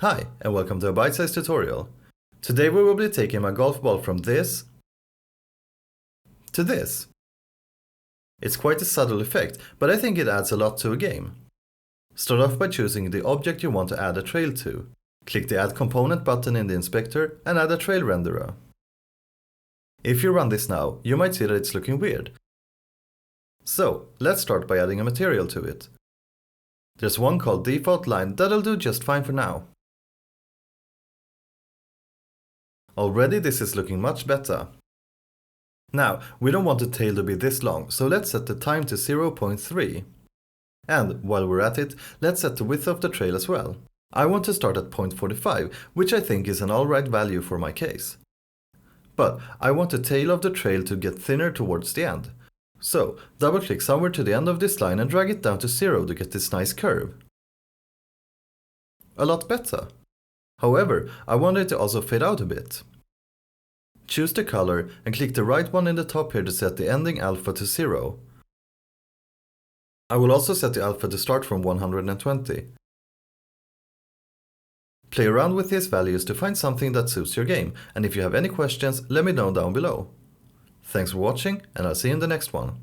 Hi, and welcome to a bite-sized tutorial. Today we will be taking my golf ball from this to this. It's quite a subtle effect, but I think it adds a lot to a game. Start off by choosing the object you want to add a trail to. Click the Add Component button in the inspector and add a trail renderer. If you run this now, you might see that it's looking weird. So, let's start by adding a material to it. There's one called Default Line that'll do just fine for now. Already this is looking much better. Now, we don't want the tail to be this long, so let's set the time to 0.3. And, while we're at it, let's set the width of the trail as well. I want to start at 0.45, which I think is an alright value for my case. But I want the tail of the trail to get thinner towards the end. So, double click somewhere to the end of this line and drag it down to 0 to get this nice curve. A lot better. However, I want it to also fade out a bit. Choose the color and click the right one in the top here to set the ending alpha to 0. I will also set the alpha to start from 120. Play around with these values to find something that suits your game, and if you have any questions, let me know down below. Thanks for watching, and I'll see you in the next one.